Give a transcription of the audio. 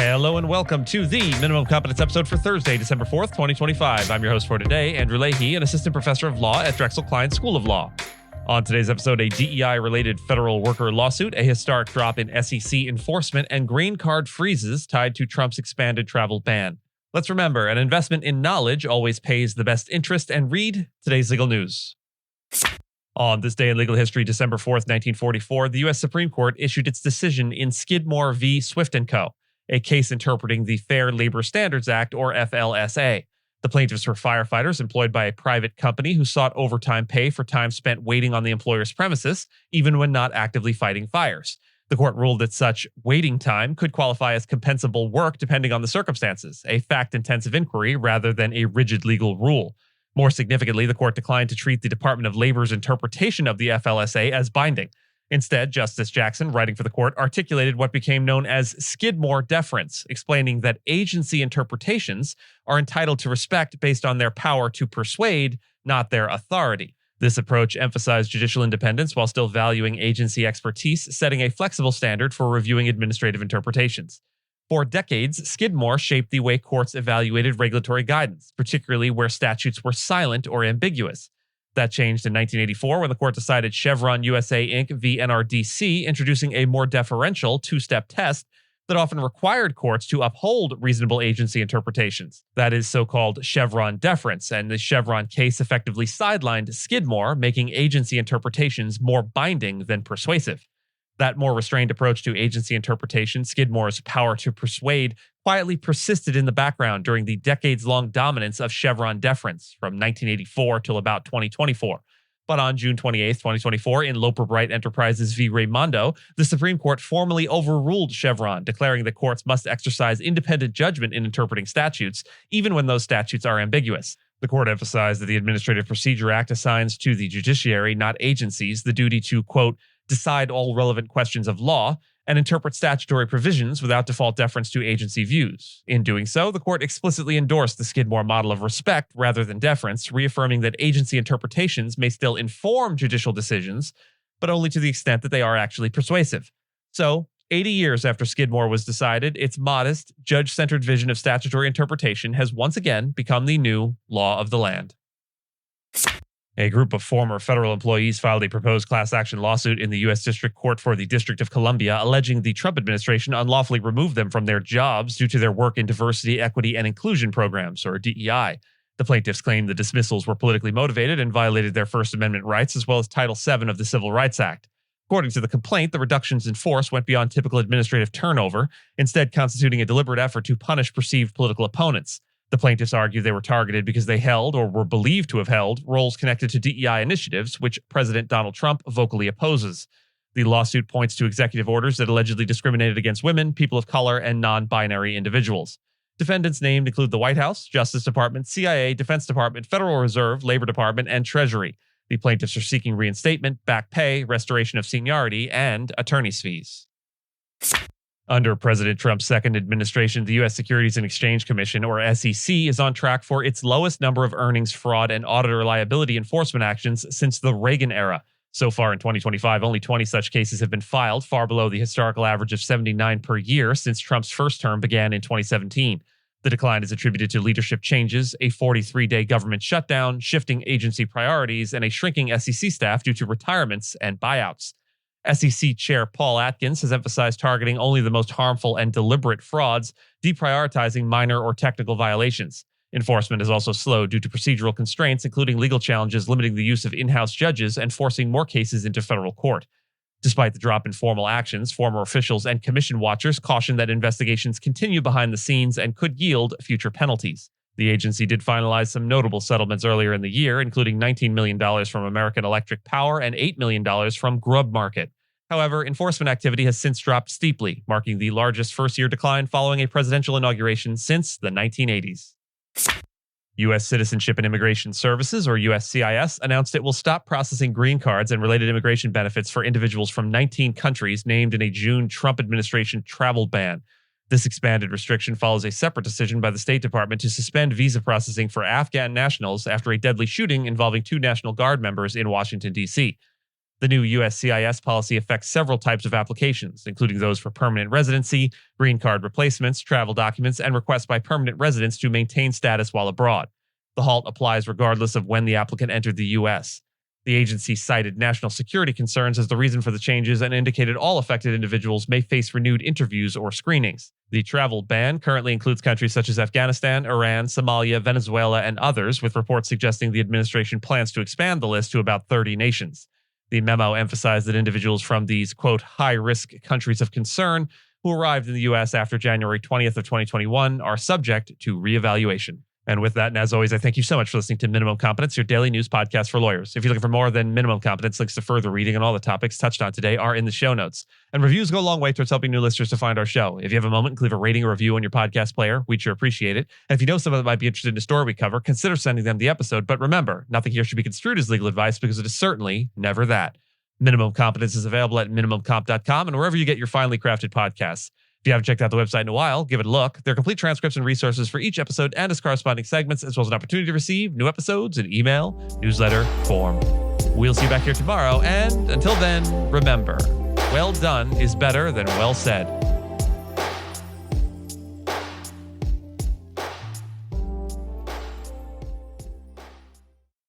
Hello and welcome to the Minimum Competence episode for Thursday, December 4th, 2025. I'm your host for today, Andrew Leahy, an assistant professor of law at Drexel Klein School of Law. On today's episode, a DEI-related federal worker lawsuit, a historic drop in SEC enforcement, and green card freezes tied to Trump's expanded travel ban. Let's remember, an investment in knowledge always pays the best interest, and read today's legal news. On this day in legal history, December 4th, 1944, the U.S. Supreme Court issued its decision in Skidmore v. Swift & Co., a case interpreting the Fair Labor Standards Act, or FLSA. The plaintiffs were firefighters employed by a private company who sought overtime pay for time spent waiting on the employer's premises, even when not actively fighting fires. The court ruled that such waiting time could qualify as compensable work depending on the circumstances, a fact-intensive inquiry rather than a rigid legal rule. More significantly, the court declined to treat the Department of Labor's interpretation of the FLSA as binding. Instead, Justice Jackson, writing for the court, articulated what became known as Skidmore deference, explaining that agency interpretations are entitled to respect based on their power to persuade, not their authority. This approach emphasized judicial independence while still valuing agency expertise, setting a flexible standard for reviewing administrative interpretations. For decades, Skidmore shaped the way courts evaluated regulatory guidance, particularly where statutes were silent or ambiguous. That changed in 1984 when the court decided Chevron USA Inc. v. NRDC, introducing a more deferential two-step test that often required courts to uphold reasonable agency interpretations. That is so-called Chevron deference, and the Chevron case effectively sidelined Skidmore, making agency interpretations more binding than persuasive. That more restrained approach to agency interpretation, Skidmore's power to persuade, quietly persisted in the background during the decades-long dominance of Chevron deference from 1984 till about 2024. But on June 28, 2024, in Loper Bright Enterprises v. Raimondo, the Supreme Court formally overruled Chevron, declaring that courts must exercise independent judgment in interpreting statutes, even when those statutes are ambiguous. The court emphasized that the Administrative Procedure Act assigns to the judiciary, not agencies, the duty to, quote, decide all relevant questions of law, and interpret statutory provisions without default deference to agency views. In doing so, the court explicitly endorsed the Skidmore model of respect rather than deference, reaffirming that agency interpretations may still inform judicial decisions, but only to the extent that they are actually persuasive. So, 80 years after Skidmore was decided, its modest, judge-centered vision of statutory interpretation has once again become the new law of the land. A group of former federal employees filed a proposed class action lawsuit in the U.S. District Court for the District of Columbia, alleging the Trump administration unlawfully removed them from their jobs due to their work in diversity, equity, and inclusion programs, or DEI. The plaintiffs claimed the dismissals were politically motivated and violated their First Amendment rights, as well as Title VII of the Civil Rights Act. According to the complaint, the reductions in force went beyond typical administrative turnover, instead constituting a deliberate effort to punish perceived political opponents. The plaintiffs argue they were targeted because they held, or were believed to have held, roles connected to DEI initiatives, which President Donald Trump vocally opposes. The lawsuit points to executive orders that allegedly discriminated against women, people of color, and non-binary individuals. Defendants named include the White House, Justice Department, CIA, Defense Department, Federal Reserve, Labor Department, and Treasury. The plaintiffs are seeking reinstatement, back pay, restoration of seniority, and attorney's fees. Under President Trump's second administration, the U.S. Securities and Exchange Commission, or SEC, is on track for its lowest number of earnings fraud and auditor liability enforcement actions since the Reagan era. So far in 2025, only 20 such cases have been filed, far below the historical average of 79 per year since Trump's first term began in 2017. The decline is attributed to leadership changes, a 43-day government shutdown, shifting agency priorities, and a shrinking SEC staff due to retirements and buyouts. SEC Chair Paul Atkins has emphasized targeting only the most harmful and deliberate frauds, deprioritizing minor or technical violations. Enforcement is also slow due to procedural constraints, including legal challenges limiting the use of in-house judges and forcing more cases into federal court. Despite the drop in formal actions, former officials and commission watchers caution that investigations continue behind the scenes and could yield future penalties. The agency did finalize some notable settlements earlier in the year, including $19 million from American Electric Power and $8 million from Grub Market. However, enforcement activity has since dropped steeply, marking the largest first-year decline following a presidential inauguration since the 1980s. U.S. Citizenship and Immigration Services, or USCIS, announced it will stop processing green cards and related immigration benefits for individuals from 19 countries named in a June Trump administration travel ban. This expanded restriction follows a separate decision by the State Department to suspend visa processing for Afghan nationals after a deadly shooting involving 2 National Guard members in Washington, D.C. The new USCIS policy affects several types of applications, including those for permanent residency, green card replacements, travel documents, and requests by permanent residents to maintain status while abroad. The halt applies regardless of when the applicant entered the U.S. The agency cited national security concerns as the reason for the changes and indicated all affected individuals may face renewed interviews or screenings. The travel ban currently includes countries such as Afghanistan, Iran, Somalia, Venezuela, and others, with reports suggesting the administration plans to expand the list to about 30 nations. The memo emphasized that individuals from these, quote, high-risk countries of concern who arrived in the U.S. after January 20th of 2021 are subject to reevaluation. And with that, and as always, I thank you so much for listening to Minimum Competence, your daily news podcast for lawyers. If you're looking for more than Minimum Competence, links to further reading and all the topics touched on today are in the show notes. And reviews go a long way towards helping new listeners to find our show. If you have a moment, leave a rating or review on your podcast player. We'd sure appreciate it. And if you know someone that might be interested in a story we cover, consider sending them the episode. But remember, nothing here should be construed as legal advice because it is certainly never that. Minimum Competence is available at minimumcomp.com and wherever you get your finely crafted podcasts. If you haven't checked out the website in a while, give it a look. There are complete transcripts and resources for each episode and its corresponding segments, as well as an opportunity to receive new episodes in email, newsletter, form. We'll see you back here tomorrow, and until then, remember, well done is better than well said.